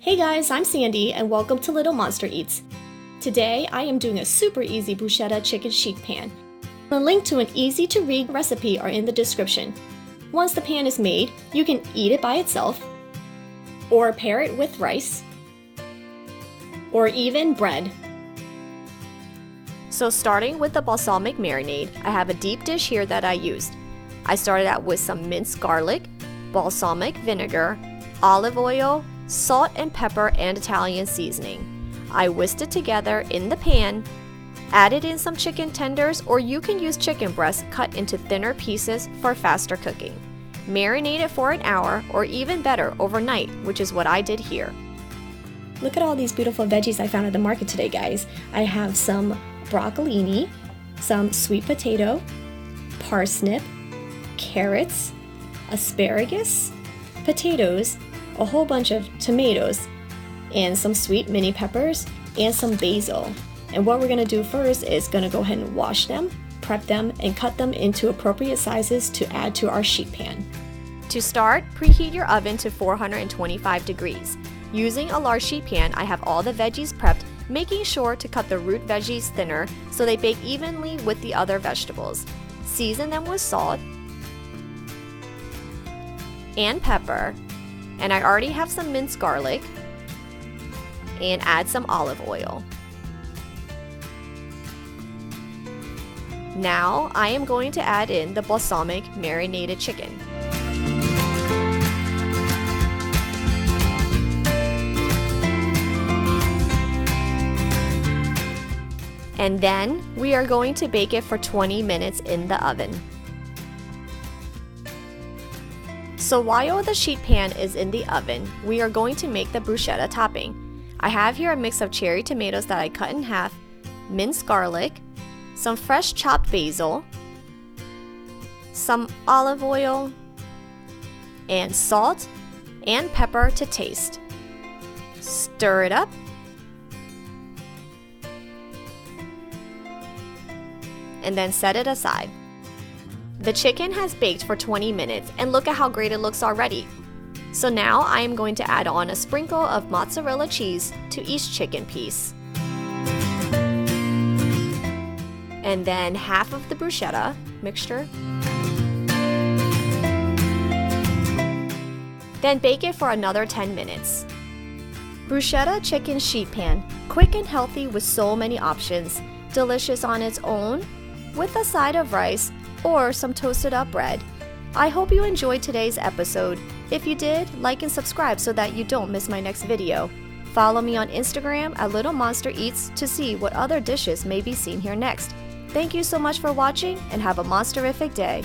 Hey guys, I'm Sandy and welcome to Little Monster Eats. Today I am doing a super easy bruschetta chicken sheet pan. The link to an easy to read recipe are in the description. Once the pan is made, you can eat it by itself, or pair it with rice, or even bread. So starting with the balsamic marinade, I have a deep dish here that I used. I started out with some minced garlic, balsamic vinegar, olive oil, salt and pepper, and Italian seasoning. I whisked it together in the pan, added in some chicken tenders, or you can use chicken breast cut into thinner pieces for faster cooking. Marinate it for an hour, or even better, overnight, which is what I did here. Look at all these beautiful veggies I found at the market today, guys. I have some broccolini, some sweet potato, parsnip, carrots, asparagus, potatoes, a whole bunch of tomatoes, and some sweet mini peppers, and some basil. And what we're going to do first is going to go ahead and wash them, prep them, and cut them into appropriate sizes to add to our sheet pan. To start, preheat your oven to 425 degrees. Using a large sheet pan, I have all the veggies prepped, making sure to cut the root veggies thinner so they bake evenly with the other vegetables. Season them with salt and pepper, and I already have some minced garlic, and add some olive oil. Now I am going to add in the balsamic marinated chicken. And then we are going to bake it for 20 minutes in the oven. So while the sheet pan is in the oven, we are going to make the bruschetta topping. I have here a mix of cherry tomatoes that I cut in half, minced garlic, some fresh chopped basil, some olive oil, and salt and pepper to taste. Stir it up. And then set it aside. The chicken has baked for 20 minutes and look at how great it looks already. So now I am going to add on a sprinkle of mozzarella cheese to each chicken piece. And then half of the bruschetta mixture. Then bake it for another 10 minutes. Bruschetta chicken sheet pan, quick and healthy with so many options, delicious on its own, with a side of rice, or some toasted up bread. I hope you enjoyed today's episode. If you did, like and subscribe so that you don't miss my next video. Follow me on Instagram at Little Monster Eats to see what other dishes may be seen here next. Thank you so much for watching and have a monsterific day.